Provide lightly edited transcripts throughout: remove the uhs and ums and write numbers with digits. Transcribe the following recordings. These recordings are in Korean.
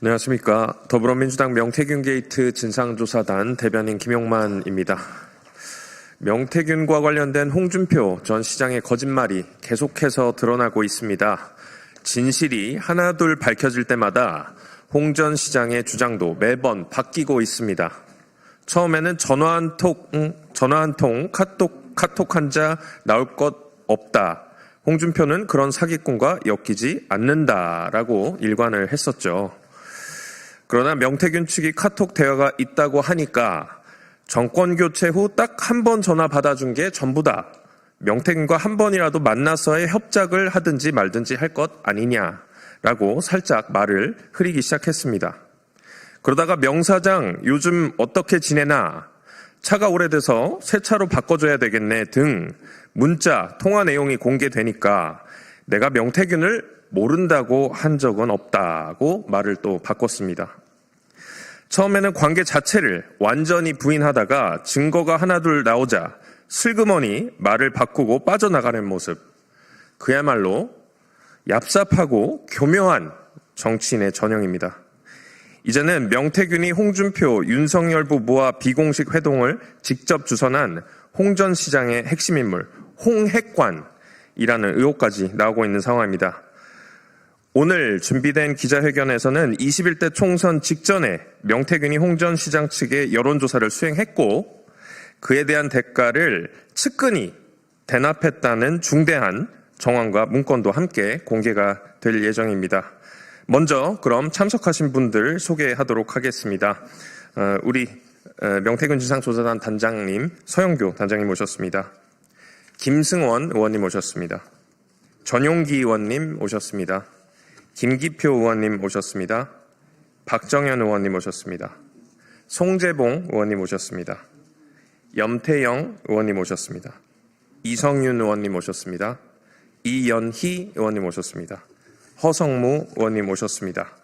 안녕하십니까. 더불어민주당 명태균 게이트 진상조사단 대변인 김용만입니다. 명태균과 관련된 홍준표 전 시장의 거짓말이 계속해서 드러나고 있습니다. 진실이 하나둘 밝혀질 때마다 홍 전 시장의 주장도 매번 바뀌고 있습니다. 처음에는 전화 한 통, 카톡 한 자 나올 것 없다. 홍준표는 그런 사기꾼과 엮이지 않는다라고 일관을 했었죠. 그러나 명태균 측이 카톡 대화가 있다고 하니까 정권 교체 후 딱 한 번 전화 받아준 게 전부다. 명태균과 한 번이라도 만나서의 협작을 하든지 말든지 할 것 아니냐라고 살짝 말을 흐리기 시작했습니다. 그러다가 명사장 요즘 어떻게 지내나, 차가 오래돼서 새 차로 바꿔줘야 되겠네 등 문자, 통화 내용이 공개되니까 내가 명태균을 모른다고 한 적은 없다고 말을 또 바꿨습니다. 처음에는 관계 자체를 완전히 부인하다가 증거가 하나둘 나오자 슬그머니 말을 바꾸고 빠져나가는 모습. 그야말로 얍삽하고 교묘한 정치인의 전형입니다. 이제는 명태균이 홍준표, 윤석열 부부와 비공식 회동을 직접 주선한 홍 전 시장의 핵심 인물, 홍핵관이라는 의혹까지 나오고 있는 상황입니다. 오늘 준비된 기자회견에서는 21대 총선 직전에 명태균이 홍 전 시장 측의 여론조사를 수행했고 그에 대한 대가를 측근히 대납했다는 중대한 정황과 문건도 함께 공개가 될 예정입니다. 먼저 그럼 참석하신 분들 소개하도록 하겠습니다. 우리 명태균 진상조사단 단장님 서영교 단장님 모셨습니다. 김승원 의원님 모셨습니다. 전용기 의원님 오셨습니다. 김기표 의원님 오셨습니다. 박정현 의원님 오셨습니다. 송재봉 의원님 오셨습니다. 염태영 의원님 오셨습니다. 이성윤 의원님 오셨습니다. 이연희 의원님 오셨습니다. 허성무 의원님 오셨습니다.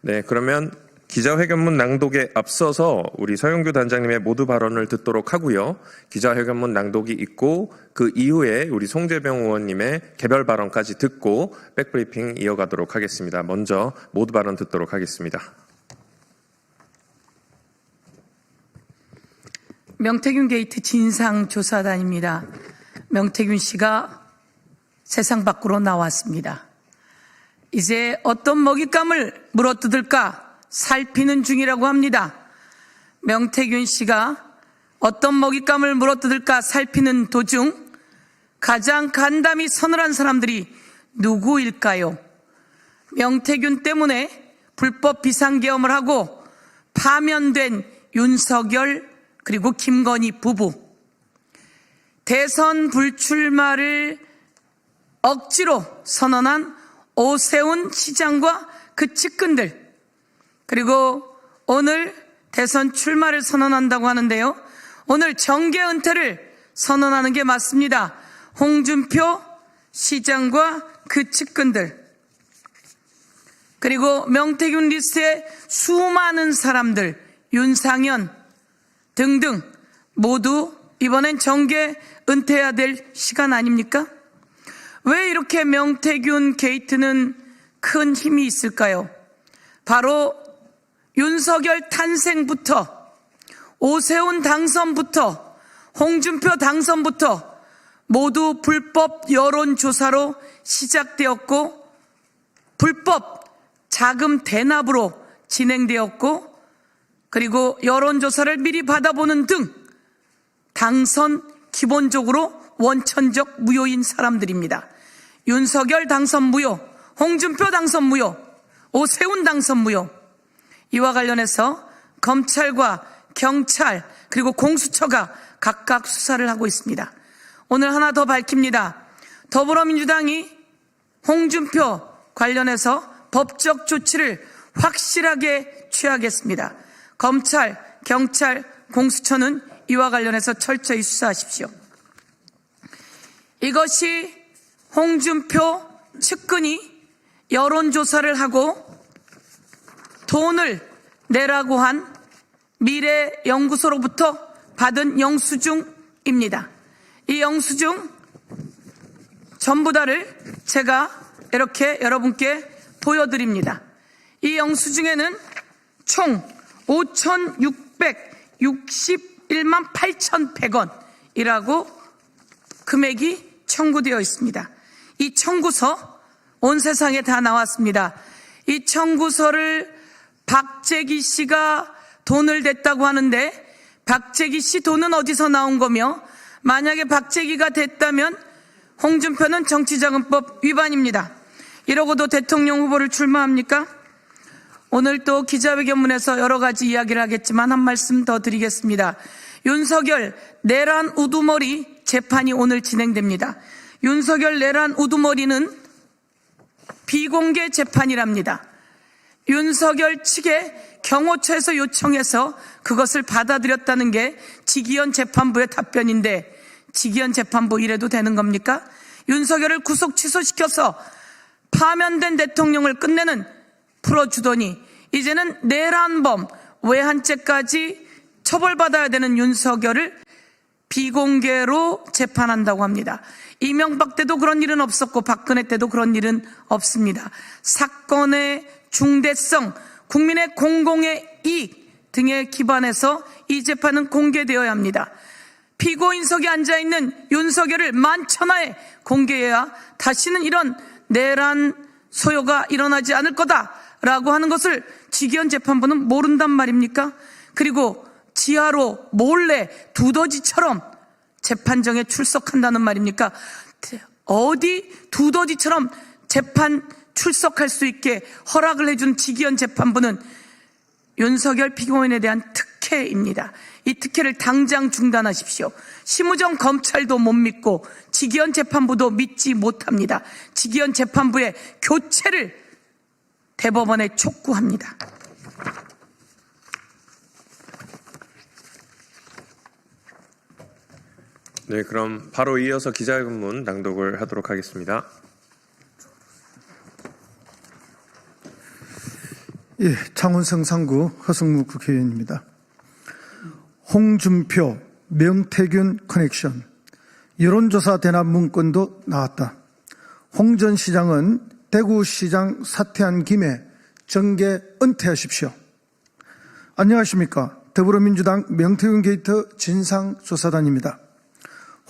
네, 그러면 기자회견문 낭독에 앞서서 우리 서영교 단장님의 모두 발언을 듣도록 하고요. 기자회견문 낭독이 있고 그 이후에 우리 송재병 의원님의 개별 발언까지 듣고 백브리핑 이어가도록 하겠습니다. 먼저 모두 발언 듣도록 하겠습니다. 명태균 게이트 진상조사단입니다. 명태균 씨가 세상 밖으로 나왔습니다. 이제 어떤 먹잇감을 물어뜯을까 살피는 중이라고 합니다. 명태균 씨가 어떤 먹잇감을 물어뜯을까 살피는 도중 가장 간담이 서늘한 사람들이 누구일까요? 명태균 때문에 불법 비상계엄을 하고 파면된 윤석열 그리고 김건희 부부, 대선 불출마를 억지로 선언한 오세훈 시장과 그 측근들, 그리고 오늘 대선 출마를 선언한다고 하는데요. 오늘 정계 은퇴를 선언하는 게 맞습니다. 홍준표 시장과 그 측근들, 그리고 명태균 리스트의 수많은 사람들, 윤상현 등등 모두 이번엔 정계 은퇴해야 될 시간 아닙니까? 왜 이렇게 명태균 게이트는 큰 힘이 있을까요? 바로 윤석열 탄생부터, 오세훈 당선부터, 홍준표 당선부터 모두 불법 여론조사로 시작되었고 불법 자금 대납으로 진행되었고, 그리고 여론조사를 미리 받아보는 등 당선 기본적으로 원천적 무효인 사람들입니다. 윤석열 당선 무효, 홍준표 당선 무효, 오세훈 당선 무효. 이와 관련해서 검찰과 경찰 그리고 공수처가 각각 수사를 하고 있습니다. 오늘 하나 더 밝힙니다. 더불어민주당이 홍준표 관련해서 법적 조치를 확실하게 취하겠습니다. 검찰, 경찰, 공수처는 이와 관련해서 철저히 수사하십시오. 이것이 홍준표 측근이 여론조사를 하고 돈을 내라고 한 미래연구소로부터 받은 영수증입니다. 이 영수증 전부 다를 제가 이렇게 여러분께 보여드립니다. 이 영수증에는 총 5,661만 8,100원이라고 금액이 청구되어 있습니다. 이 청구서 온 세상에 다 나왔습니다. 이 청구서를 박재기 씨가 돈을 댔다고 하는데 박재기 씨 돈은 어디서 나온 거며, 만약에 박재기가 됐다면 홍준표는 정치자금법 위반입니다. 이러고도 대통령 후보를 출마합니까? 오늘 또 기자회견문에서 여러 가지 이야기를 하겠지만 한 말씀 더 드리겠습니다. 윤석열 내란 우두머리 재판이 오늘 진행됩니다. 윤석열 내란 우두머리는 비공개 재판이랍니다. 윤석열 측에 경호처에서 요청해서 그것을 받아들였다는 게 지기현 재판부의 답변인데, 지기현 재판부 이래도 되는 겁니까? 윤석열을 구속 취소시켜서 파면된 대통령을 끝내는 풀어주더니 이제는 내란범 외환죄까지 처벌받아야 되는 윤석열을 비공개로 재판한다고 합니다. 이명박 때도 그런 일은 없었고 박근혜 때도 그런 일은 없습니다. 사건의 중대성, 국민의 공공의 이익 등에 기반해서 이 재판은 공개되어야 합니다. 피고인석에 앉아있는 윤석열을 만천하에 공개해야 다시는 이런 내란 소요가 일어나지 않을 거다라고 하는 것을 지기현 재판부는 모른단 말입니까? 그리고 지하로 몰래 두더지처럼 재판정에 출석한다는 말입니까? 어디 두더지처럼 재판 출석할 수 있게 허락을 해준 지기현 재판부는 윤석열 피고인에 대한 특혜입니다. 이 특혜를 당장 중단하십시오. 심우정 검찰도 못 믿고 지기현 재판부도 믿지 못합니다. 지기현 재판부의 교체를 대법원에 촉구합니다. 네, 그럼 바로 이어서 기자회견문 낭독을 하도록 하겠습니다. 예, 창원성 3구 허승무 국회의원입니다. 홍준표, 명태균 커넥션, 여론조사 대납 문건도 나왔다. 홍 전 시장은 대구시장 사퇴한 김에 정계 은퇴하십시오. 안녕하십니까. 더불어민주당 명태균 게이트 진상조사단입니다.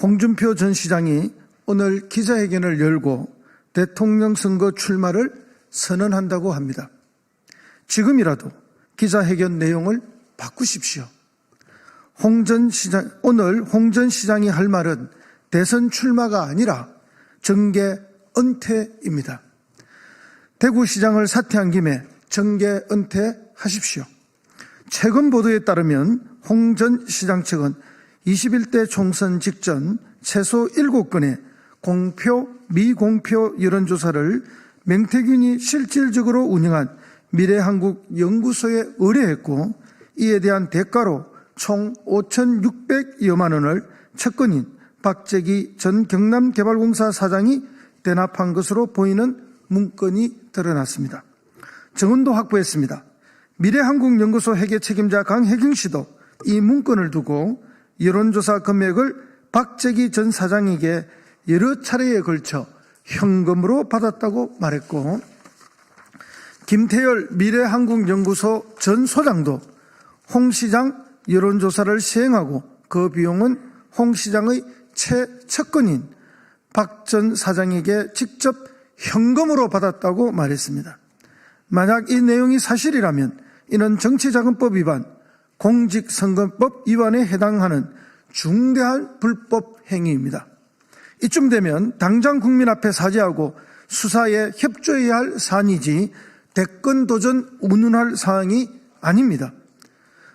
홍준표 전 시장이 오늘 기자회견을 열고 대통령 선거 출마를 선언한다고 합니다. 지금이라도 기자회견 내용을 바꾸십시오. 오늘 홍 전 시장이 할 말은 대선 출마가 아니라 정계 은퇴입니다. 대구시장을 사퇴한 김에 정계 은퇴하십시오. 최근 보도에 따르면 홍 전 시장 측은 21대 총선 직전 최소 7건의 공표, 미공표 여론조사를 명태균이 실질적으로 운영한 미래한국연구소에 의뢰했고, 이에 대한 대가로 총 5,600여만 원을 측근인 박재기 전 경남개발공사 사장이 대납한 것으로 보이는 문건이 드러났습니다. 정원도 확보했습니다. 미래한국연구소 회계 책임자 강혜경 씨도 이 문건을 두고 여론조사 금액을 박재기 전 사장에게 여러 차례에 걸쳐 현금으로 받았다고 말했고, 김태열 미래한국연구소 전 소장도 홍 시장 여론조사를 시행하고 그 비용은 홍 시장의 최측근인 박 전 사장에게 직접 현금으로 받았다고 말했습니다. 만약 이 내용이 사실이라면 이는 정치자금법 위반, 공직선거법 위반에 해당하는 중대한 불법 행위입니다. 이쯤 되면 당장 국민 앞에 사죄하고 수사에 협조해야 할 사안이지 대권 도전 운운할 사항이 아닙니다.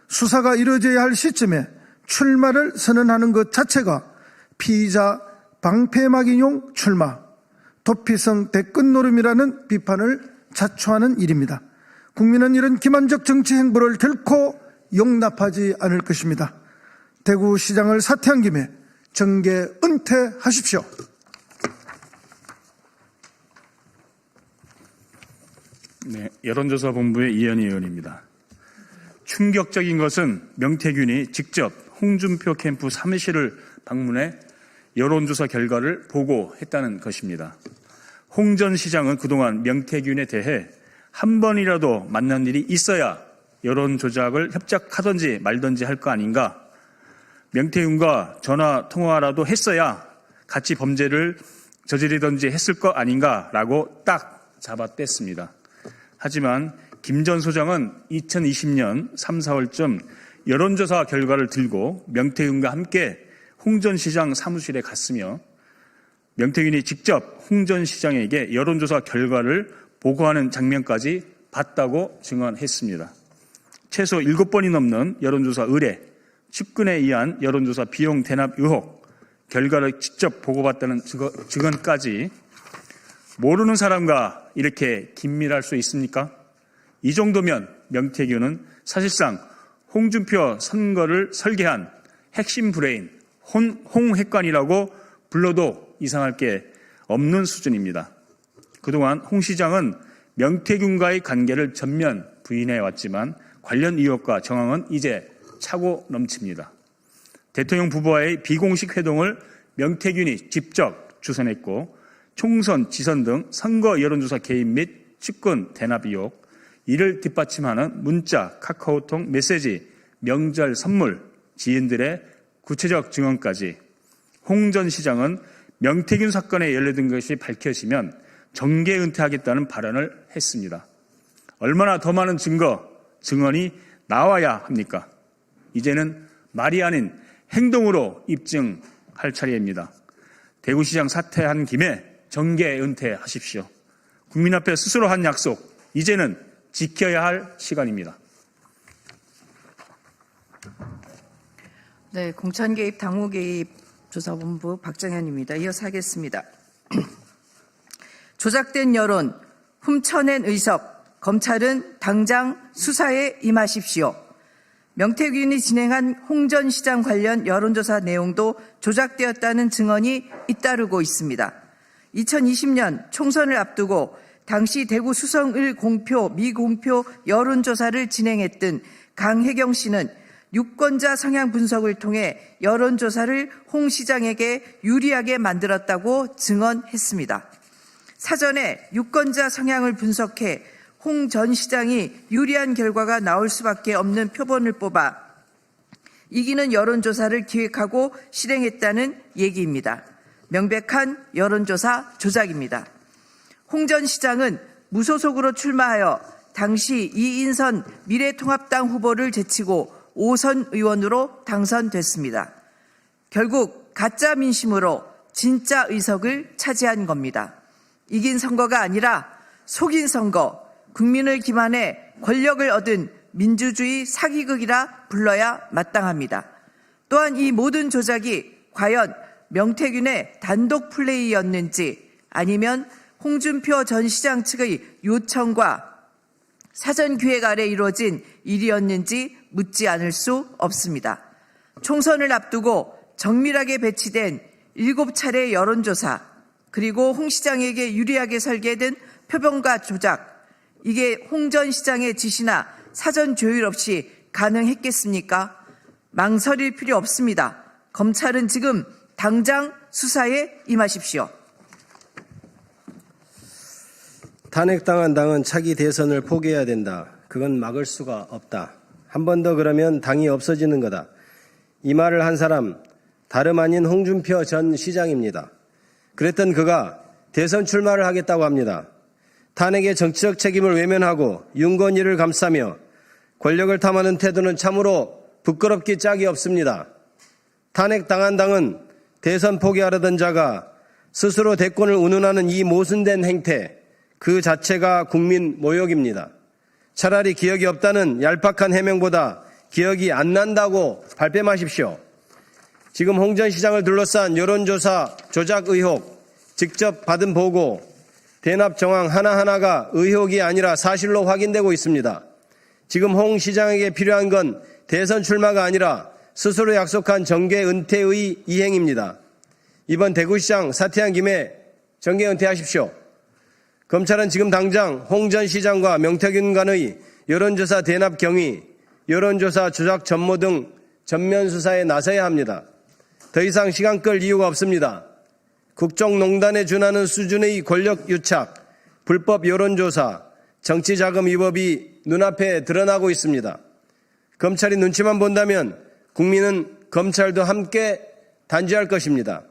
수사가 이루어져야 할 시점에 출마를 선언하는 것 자체가 피의자 방패막이용 출마, 도피성 대권 노름이라는 비판을 자초하는 일입니다. 국민은 이런 기만적 정치 행보를 결코 용납하지 않을 것입니다. 대구시장을 사퇴한 김에 정계 은퇴하십시오. 네, 여론조사본부의 이현희 의원입니다. 충격적인 것은 명태균이 직접 홍준표 캠프 사무실을 방문해 여론조사 결과를 보고했다는 것입니다. 홍 전 시장은 그동안 명태균에 대해 한 번이라도 만난 일이 있어야 여론 조작을 협작하든지 말든지 할 거 아닌가? 명태균과 전화 통화라도 했어야 같이 범죄를 저지르든지 했을 거 아닌가라고 딱 잡아뗐습니다. 하지만 김 전 소장은 2020년 3, 4월쯤 여론조사 결과를 들고 명태균과 함께 홍 전 시장 사무실에 갔으며 명태균이 직접 홍 전 시장에게 여론조사 결과를 보고하는 장면까지 봤다고 증언했습니다. 최소 7번이 넘는 여론조사 의뢰, 측근에 의한 여론조사 비용 대납 의혹, 결과를 직접 보고받다는 증언까지 모르는 사람과 이렇게 긴밀할 수 있습니까? 이 정도면 명태균은 사실상 홍준표 선거를 설계한 핵심 브레인, 홍핵관이라고 불러도 이상할 게 없는 수준입니다. 그동안 홍 시장은 명태균과의 관계를 전면 부인해왔지만 관련 의혹과 정황은 이제 차고 넘칩니다. 대통령 부부와의 비공식 회동을 명태균이 직접 주선했고 총선, 지선 등 선거 여론조사 개입 및 측근 대납 의혹, 이를 뒷받침하는 문자, 카카오톡, 메시지, 명절 선물, 지인들의 구체적 증언까지 홍 전 시장은 명태균 사건에 연루된 것이 밝혀지면 정계 은퇴하겠다는 발언을 했습니다. 얼마나 더 많은 증언이 나와야 합니까? 이제는 말이 아닌 행동으로 입증할 차례입니다. 대구시장 사퇴한 김에 정계 은퇴하십시오. 국민 앞에 스스로 한 약속, 이제는 지켜야 할 시간입니다. 네, 공천개입, 당무개입 조사본부 박정현입니다. 이어서 하겠습니다. 조작된 여론, 훔쳐낸 의석, 검찰은 당장 수사에 임하십시오. 명태균이 진행한 홍 전 시장 관련 여론조사 내용도 조작되었다는 증언이 잇따르고 있습니다. 2020년 총선을 앞두고 당시 대구 수성을 공표, 미공표 여론조사를 진행했던 강혜경 씨는 유권자 성향 분석을 통해 여론조사를 홍 시장에게 유리하게 만들었다고 증언했습니다. 사전에 유권자 성향을 분석해 홍 전 시장이 유리한 결과가 나올 수밖에 없는 표본을 뽑아 이기는 여론조사를 기획하고 실행했다는 얘기입니다. 명백한 여론조사 조작입니다. 홍 전 시장은 무소속으로 출마하여 당시 이인선 미래통합당 후보를 제치고 5선 의원으로 당선됐습니다. 결국 가짜 민심으로 진짜 의석을 차지한 겁니다. 이긴 선거가 아니라 속인 선거, 국민을 기만해 권력을 얻은 민주주의 사기극이라 불러야 마땅합니다. 또한 이 모든 조작이 과연 명태균의 단독 플레이였는지 아니면 홍준표 전 시장 측의 요청과 사전 기획 아래 이루어진 일이었는지 묻지 않을 수 없습니다. 총선을 앞두고 정밀하게 배치된 7차례 여론조사, 그리고 홍 시장에게 유리하게 설계된 표본과 조작, 이게 홍 전 시장의 지시나 사전 조율 없이 가능했겠습니까? 망설일 필요 없습니다. 검찰은 지금 당장 수사에 임하십시오. 탄핵당한 당은 차기 대선을 포기해야 된다. 그건 막을 수가 없다. 한 번 더 그러면 당이 없어지는 거다. 이 말을 한 사람 다름 아닌 홍준표 전 시장입니다. 그랬던 그가 대선 출마를 하겠다고 합니다. 탄핵의 정치적 책임을 외면하고 윤건일을 감싸며 권력을 탐하는 태도는 참으로 부끄럽기 짝이 없습니다. 탄핵당한 당은 대선 포기하려던 자가 스스로 대권을 운운하는 이 모순된 행태, 그 자체가 국민 모욕입니다. 차라리 기억이 없다는 얄팍한 해명보다 기억이 안 난다고 발뺌하십시오. 지금 홍 전 시장을 둘러싼 여론조사 조작 의혹, 직접 받은 보고, 대납 정황 하나하나가 의혹이 아니라 사실로 확인되고 있습니다. 지금 홍 시장에게 필요한 건 대선 출마가 아니라 스스로 약속한 정계 은퇴의 이행입니다. 이번 대구시장 사퇴한 김에 정계 은퇴하십시오. 검찰은 지금 당장 홍 전 시장과 명태균 간의 여론조사 대납 경위, 여론조사 조작 전모 등 전면 수사에 나서야 합니다. 더 이상 시간 끌 이유가 없습니다. 국정농단에 준하는 수준의 권력 유착, 불법 여론조사, 정치자금 위법이 눈앞에 드러나고 있습니다. 검찰이 눈치만 본다면 국민은 검찰도 함께 단죄할 것입니다.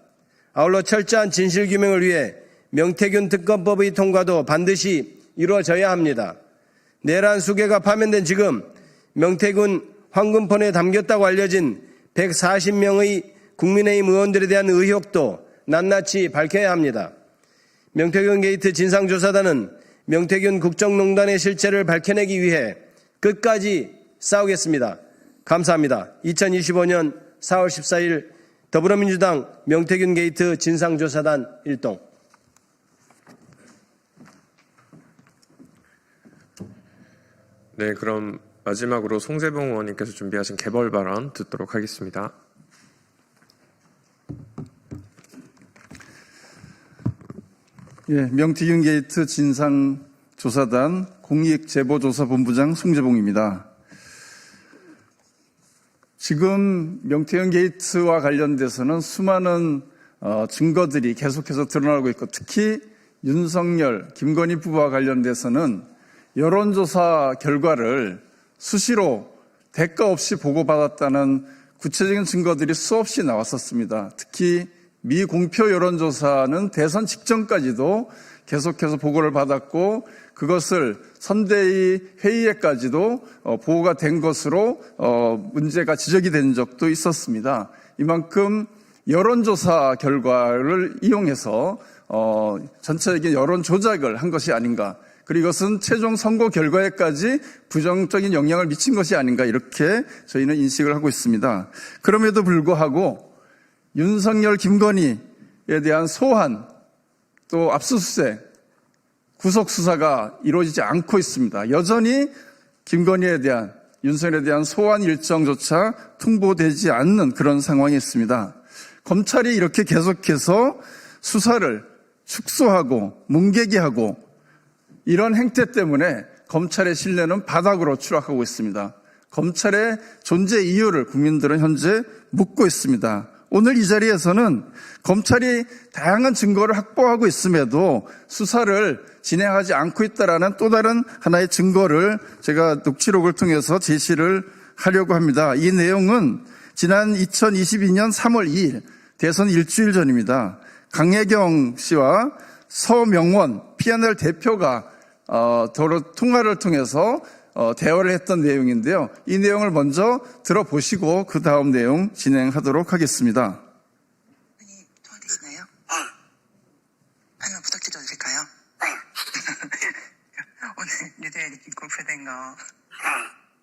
아울러 철저한 진실규명을 위해 명태균 특검법의 통과도 반드시 이루어져야 합니다. 내란 수개가 파면된 지금 명태균 황금폰에 담겼다고 알려진 140명의 국민의힘 의원들에 대한 의혹도 낱낱이 밝혀야 합니다. 명태균 게이트 진상조사단은 명태균 국정농단의 실체를 밝혀내기 위해 끝까지 싸우겠습니다. 감사합니다. 2025년 4월 14일 더불어민주당 명태균 게이트 진상조사단 일동. 네, 그럼 마지막으로 송재봉 의원님께서 준비하신 개벌 발언 듣도록 하겠습니다. 예, 명태균 게이트 진상조사단 공익제보조사본부장 송재봉입니다. 지금 명태균 게이트와 관련돼서는 수많은 증거들이 계속해서 드러나고 있고, 특히 윤석열, 김건희 부부와 관련돼서는 여론조사 결과를 수시로 대가 없이 보고받았다는 구체적인 증거들이 수없이 나왔었습니다. 특히 미공표 여론조사는 대선 직전까지도 계속해서 보고를 받았고, 그것을 선대위 회의에까지도 보고가 된 것으로 문제가 지적이 된 적도 있었습니다. 이만큼 여론조사 결과를 이용해서 전체적인 여론 조작을 한 것이 아닌가, 그리고 이것은 최종 선거 결과에까지 부정적인 영향을 미친 것이 아닌가, 이렇게 저희는 인식을 하고 있습니다. 그럼에도 불구하고 윤석열, 김건희에 대한 소환, 또 압수수색, 구속수사가 이루어지지 않고 있습니다. 여전히 김건희에 대한, 윤석열에 대한 소환 일정조차 통보되지 않는 그런 상황이 있습니다. 검찰이 이렇게 계속해서 수사를 축소하고 뭉개기하고 이런 행태 때문에 검찰의 신뢰는 바닥으로 추락하고 있습니다. 검찰의 존재 이유를 국민들은 현재 묻고 있습니다. 오늘 이 자리에서는 검찰이 다양한 증거를 확보하고 있음에도 수사를 진행하지 않고 있다는 또 다른 하나의 증거를 제가 녹취록을 통해서 제시를 하려고 합니다. 이 내용은 지난 2022년 3월 2일 대선 일주일 전입니다. 강혜경 씨와 서명원 P&L 대표가 통화를 통해서 대화를 했던 내용인데요. 이 내용을 먼저 들어보시고 그 다음 내용 진행하도록 하겠습니다. 통화되시나요? 하나 부탁드려도 될까요? 오늘 뉴데일리 공표된 거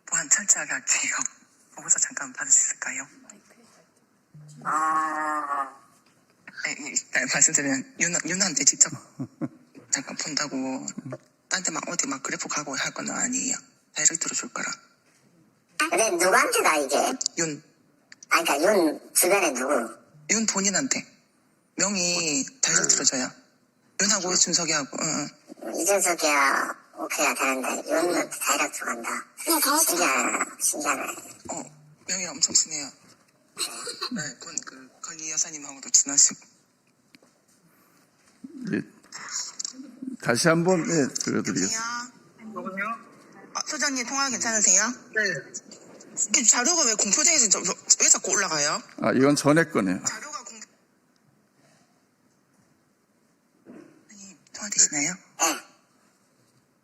보안 철저하게 할게요. 보고서 잠깐 받을 수 있을까요? 네, 말씀드리면 윤한테 직접 잠깐 본다고 딴 데 막 어디 막 그래프 가고 할 건 아니에요. 다이렉트로 줄 거라. 근데 누구한테다 이게? 윤 그러니까 윤 주변에 누구? 윤 본인한테 명의 다이렉트로 줘요. 윤하고 준석이하고. 이준석이야 오케이야 되는데 윤은 다이렉트 간다. 신기하네. 명의 엄청 친해요. 네, 그 건희 여사님하고도 친하시고. 예, 다시 한번 들려드리겠습니다. 소장님 통화 괜찮으세요? 네. 이 자료가 왜 공표장에서 왜 자꾸 올라가요? 이건 전에 거네요. 자료가 통화 되시나요? 네.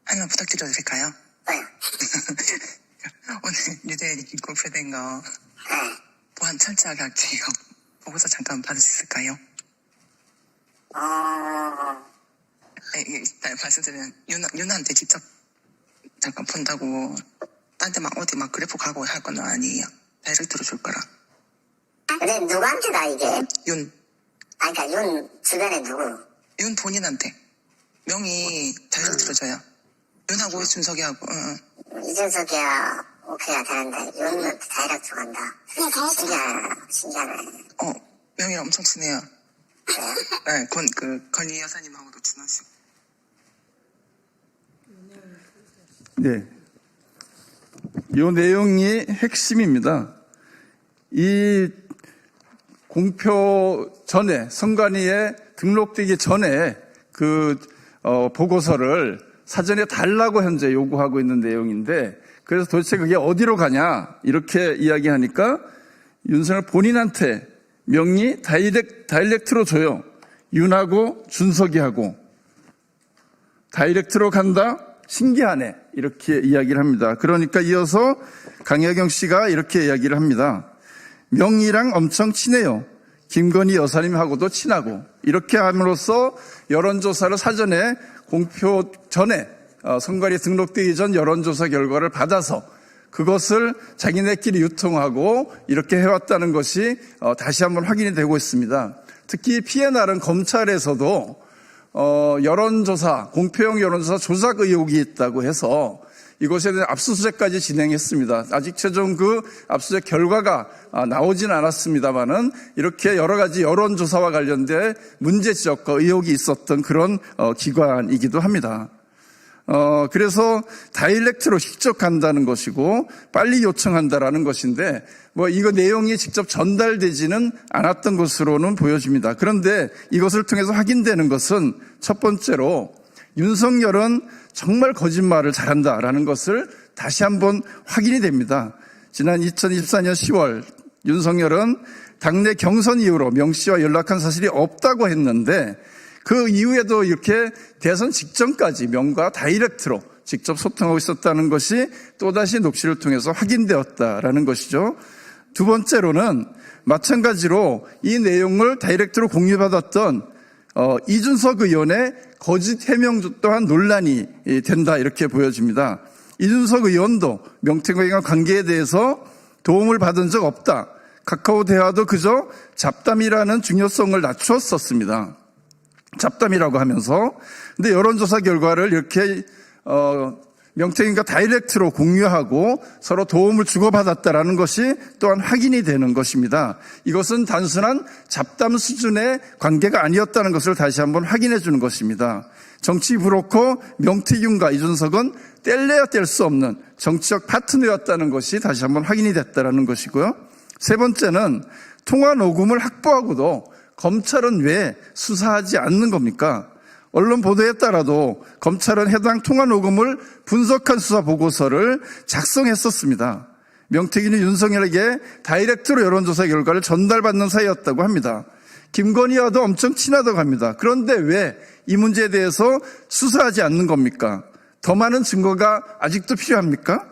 하나 부탁드려도 될까요? 네. 오늘 뉴데일리 공표된 거 네. 보안 철저하게 할게요. 보고서 잠깐 받을 수 있을까요? 네, 말씀드리면 윤한테 직접 잠깐 본다고 딴 데 막 어디 막 그래프 가고 할 건 아니에요. 다이렉트로 줄 거라. 근데 누구한테다 이게? 윤 그러니까 윤 주변에 누구? 윤 본인한테 명의 다이렉트로 줘요. 윤하고 준석이하고. 이준석이야 오케이야 되는데 윤은 다이렉트 간다. 신기하네. 명의 엄청 친해요. 네, 그 건희 여사님하고도 친하시고. 네. 이 내용이 핵심입니다. 이 공표 전에, 선관위에 등록되기 전에 그 보고서를 사전에 달라고 현재 요구하고 있는 내용인데 그래서 도대체 그게 어디로 가냐 이렇게 이야기하니까 윤석열 본인한테 명의 다이렉트로 줘요. 윤하고 준석이하고 다이렉트로 간다? 신기하네. 이렇게 이야기를 합니다. 그러니까 이어서 강혜경 씨가 이렇게 이야기를 합니다. 명의랑 엄청 친해요. 김건희 여사님하고도 친하고 이렇게 함으로써 여론조사를 사전에 공표 전에 선거일이 등록되기 전 여론조사 결과를 받아서 그것을 자기네끼리 유통하고 이렇게 해왔다는 것이 다시 한번 확인이 되고 있습니다. 특히 피해 날은 검찰에서도 여론조사, 공표용 여론조사 조작 의혹이 있다고 해서 이것에 대한 압수수색까지 진행했습니다. 아직 최종 그 압수수색 결과가 나오진 않았습니다만은 이렇게 여러 가지 여론조사와 관련된 문제 지적과 의혹이 있었던 그런 기관이기도 합니다. 그래서 다이렉트로 직접 간다는 것이고 빨리 요청한다라는 것인데 이거 내용이 직접 전달되지는 않았던 것으로는 보여집니다. 그런데 이것을 통해서 확인되는 것은 첫 번째로 윤석열은 정말 거짓말을 잘한다라는 것을 다시 한번 확인이 됩니다. 지난 2024년 10월 윤석열은 당내 경선 이후로 명 씨와 연락한 사실이 없다고 했는데 그 이후에도 이렇게 대선 직전까지 명과 다이렉트로 직접 소통하고 있었다는 것이 또다시 녹취를 통해서 확인되었다라는 것이죠. 두 번째로는 마찬가지로 이 내용을 다이렉트로 공유받았던 이준석 의원의 거짓 해명 또한 논란이 된다 이렇게 보여집니다. 이준석 의원도 명태균과 관계에 대해서 도움을 받은 적 없다. 카카오 대화도 그저 잡담이라는 중요성을 낮추었었습니다. 잡담이라고 하면서 근데 여론조사 결과를 이렇게 명태균과 다이렉트로 공유하고 서로 도움을 주고받았다라는 것이 또한 확인이 되는 것입니다. 이것은 단순한 잡담 수준의 관계가 아니었다는 것을 다시 한번 확인해 주는 것입니다. 정치 브로커 명태균과 이준석은 뗄래야 뗄 수 없는 정치적 파트너였다는 것이 다시 한번 확인이 됐다는 것이고요. 세 번째는 통화 녹음을 확보하고도 검찰은 왜 수사하지 않는 겁니까? 언론 보도에 따라도 검찰은 해당 통화 녹음을 분석한 수사 보고서를 작성했었습니다. 명태균이 윤석열에게 다이렉트로 여론조사 결과를 전달받는 사이였다고 합니다. 김건희와도 엄청 친하다고 합니다. 그런데 왜 이 문제에 대해서 수사하지 않는 겁니까? 더 많은 증거가 아직도 필요합니까?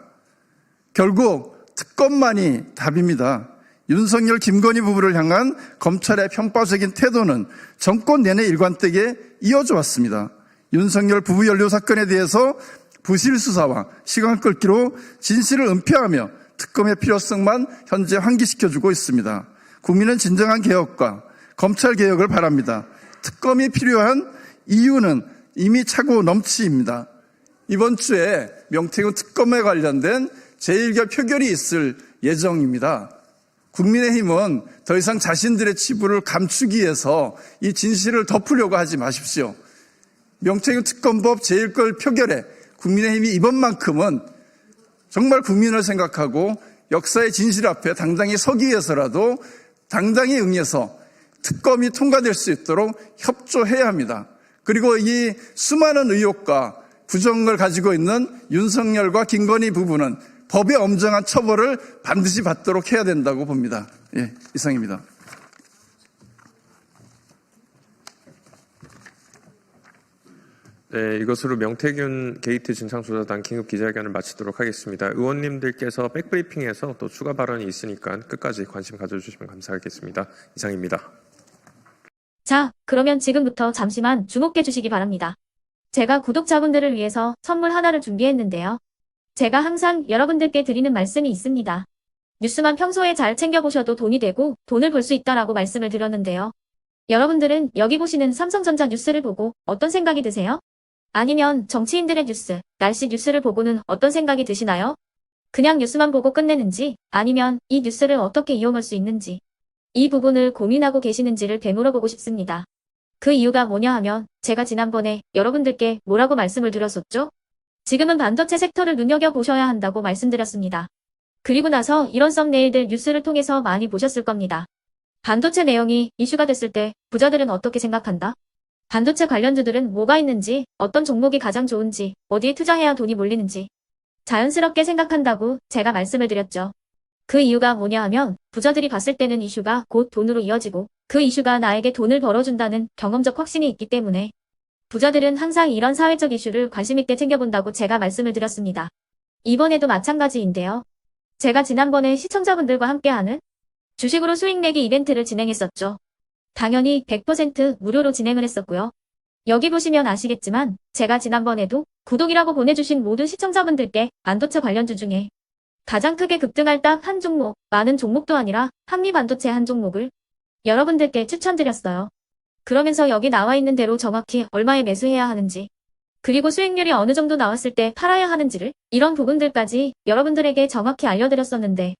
결국 특검만이 답입니다. 윤석열, 김건희 부부를 향한 검찰의 편파적인 태도는 정권 내내 일관되게 이어져 왔습니다. 윤석열 부부 연루 사건에 대해서 부실 수사와 시간 끌기로 진실을 은폐하며 특검의 필요성만 현재 환기시켜주고 있습니다. 국민은 진정한 개혁과 검찰 개혁을 바랍니다. 특검이 필요한 이유는 이미 차고 넘치입니다. 이번 주에 명태균 특검에 관련된 제1개 표결이 있을 예정입니다. 국민의힘은 더 이상 자신들의 치부를 감추기 위해서 이 진실을 덮으려고 하지 마십시오. 명태균 특검법 제1걸 표결에 국민의힘이 이번만큼은 정말 국민을 생각하고 역사의 진실 앞에 당당히 서기 위해서라도 당당히 응해서 특검이 통과될 수 있도록 협조해야 합니다. 그리고 이 수많은 의혹과 부정을 가지고 있는 윤석열과 김건희 부부는 법의 엄정한 처벌을 반드시 받도록 해야 된다고 봅니다. 예, 이상입니다. 네, 이것으로 명태균 게이트 진상조사단 긴급 기자회견을 마치도록 하겠습니다. 의원님들께서 백브리핑에서 또 추가 발언이 있으니까 끝까지 관심 가져주시면 감사하겠습니다. 이상입니다. 자, 그러면 지금부터 잠시만 주목해 주시기 바랍니다. 제가 구독자분들을 위해서 선물 하나를 준비했는데요. 제가 항상 여러분들께 드리는 말씀이 있습니다. 뉴스만 평소에 잘 챙겨보셔도 돈이 되고 돈을 벌 수 있다라고 말씀을 드렸는데요. 여러분들은 여기 보시는 삼성전자 뉴스를 보고 어떤 생각이 드세요? 아니면 정치인들의 뉴스, 날씨 뉴스를 보고는 어떤 생각이 드시나요? 그냥 뉴스만 보고 끝내는지 아니면 이 뉴스를 어떻게 이용할 수 있는지 이 부분을 고민하고 계시는지를 되물어보고 싶습니다. 그 이유가 뭐냐 하면 제가 지난번에 여러분들께 뭐라고 말씀을 드렸었죠? 지금은 반도체 섹터를 눈여겨보셔야 한다고 말씀드렸습니다. 그리고 나서 이런 썸네일들 뉴스를 통해서 많이 보셨을 겁니다. 반도체 내용이 이슈가 됐을 때 부자들은 어떻게 생각한다? 반도체 관련주들은 뭐가 있는지, 어떤 종목이 가장 좋은지, 어디에 투자해야 돈이 몰리는지 자연스럽게 생각한다고 제가 말씀을 드렸죠. 그 이유가 뭐냐 하면 부자들이 봤을 때는 이슈가 곧 돈으로 이어지고 그 이슈가 나에게 돈을 벌어준다는 경험적 확신이 있기 때문에 부자들은 항상 이런 사회적 이슈를 관심 있게 챙겨본다고 제가 말씀을 드렸습니다. 이번에도 마찬가지인데요. 제가 지난번에 시청자분들과 함께하는 주식으로 수익 내기 이벤트를 진행했었죠. 당연히 100% 무료로 진행을 했었고요. 여기 보시면 아시겠지만 제가 지난번에도 구독이라고 보내주신 모든 시청자분들께 반도체 관련주 중에 가장 크게 급등할 딱 한 종목, 많은 종목도 아니라 한미반도체 한 종목을 여러분들께 추천드렸어요. 그러면서 여기 나와 있는 대로 정확히 얼마에 매수해야 하는지, 그리고 수익률이 어느 정도 나왔을 때 팔아야 하는지를 이런 부분들까지 여러분들에게 정확히 알려드렸었는데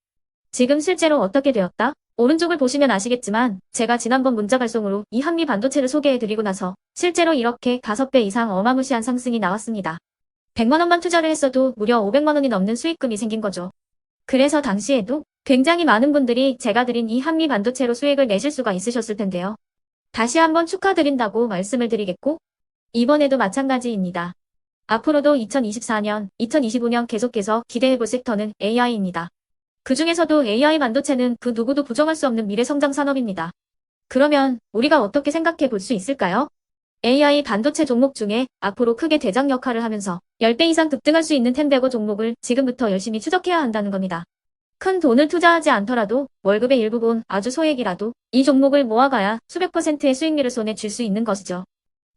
지금 실제로 어떻게 되었다? 오른쪽을 보시면 아시겠지만 제가 지난번 문자 발송으로 이 한미 반도체를 소개해드리고 나서 실제로 이렇게 5배 이상 어마무시한 상승이 나왔습니다. 100만 원만 투자를 했어도 무려 500만 원이 넘는 수익금이 생긴 거죠. 그래서 당시에도 굉장히 많은 분들이 제가 드린 이 한미 반도체로 수익을 내실 수가 있으셨을 텐데요. 다시 한번 축하드린다고 말씀을 드리겠고 이번에도 마찬가지입니다. 앞으로도 2024년, 2025년 계속해서 기대해볼 섹터는 AI입니다. 그 중에서도 AI 반도체는 그 누구도 부정할 수 없는 미래 성장 산업입니다. 그러면 우리가 어떻게 생각해 볼 수 있을까요? AI 반도체 종목 중에 앞으로 크게 대장 역할을 하면서 10배 이상 급등할 수 있는 텐베고 종목을 지금부터 열심히 추적해야 한다는 겁니다. 큰 돈을 투자하지 않더라도 월급의 일부분 아주 소액이라도 이 종목을 모아가야 수백 %의 수익률을 손에 쥘 수 있는 것이죠.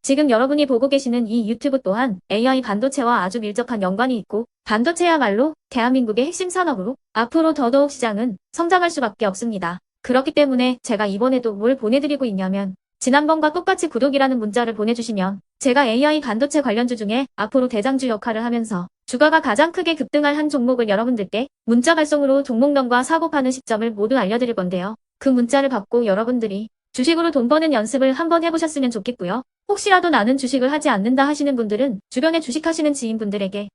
지금 여러분이 보고 계시는 이 유튜브 또한 AI 반도체와 아주 밀접한 연관이 있고 반도체야말로 대한민국의 핵심 산업으로 앞으로 더더욱 시장은 성장할 수밖에 없습니다. 그렇기 때문에 제가 이번에도 뭘 보내드리고 있냐면 지난번과 똑같이 구독이라는 문자를 보내주시면 제가 AI 반도체 관련주 중에 앞으로 대장주 역할을 하면서 주가가 가장 크게 급등할 한 종목을 여러분들께 문자 발송으로 종목명과 사고 파는 시점을 모두 알려드릴 건데요. 그 문자를 받고 여러분들이 주식으로 돈 버는 연습을 한번 해보셨으면 좋겠고요. 혹시라도 나는 주식을 하지 않는다 하시는 분들은 주변에 주식하시는 지인분들에게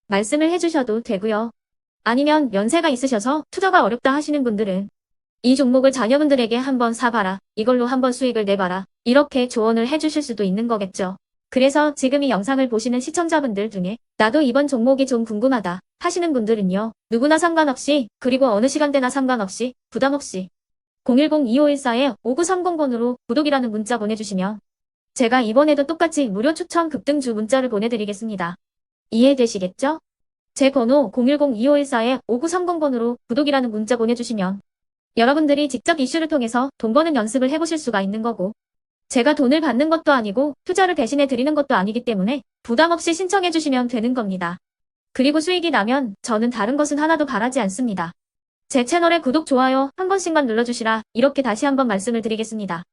말씀을 해주셔도 되고요. 아니면 연세가 있으셔서 투자가 어렵다 하시는 분들은 이 종목을 자녀분들에게 한번 사봐라, 이걸로 한번 수익을 내봐라, 이렇게 조언을 해주실 수도 있는 거겠죠. 그래서 지금 이 영상을 보시는 시청자분들 중에 나도 이번 종목이 좀 궁금하다 하시는 분들은요. 누구나 상관없이 그리고 어느 시간대나 상관없이 부담없이 010-2514-5930번으로 구독이라는 문자 보내주시면 제가 이번에도 똑같이 무료 추천 급등주 문자를 보내드리겠습니다. 이해되시겠죠? 제 번호 010-2514-5930번으로 구독이라는 문자 보내주시면 여러분들이 직접 이슈를 통해서 돈 버는 연습을 해보실 수가 있는 거고 제가 돈을 받는 것도 아니고 투자를 대신해 드리는 것도 아니기 때문에 부담 없이 신청해 주시면 되는 겁니다. 그리고 수익이 나면 저는 다른 것은 하나도 바라지 않습니다. 제 채널에 구독, 좋아요 한 번씩만 눌러주시라 이렇게 다시 한번 말씀을 드리겠습니다.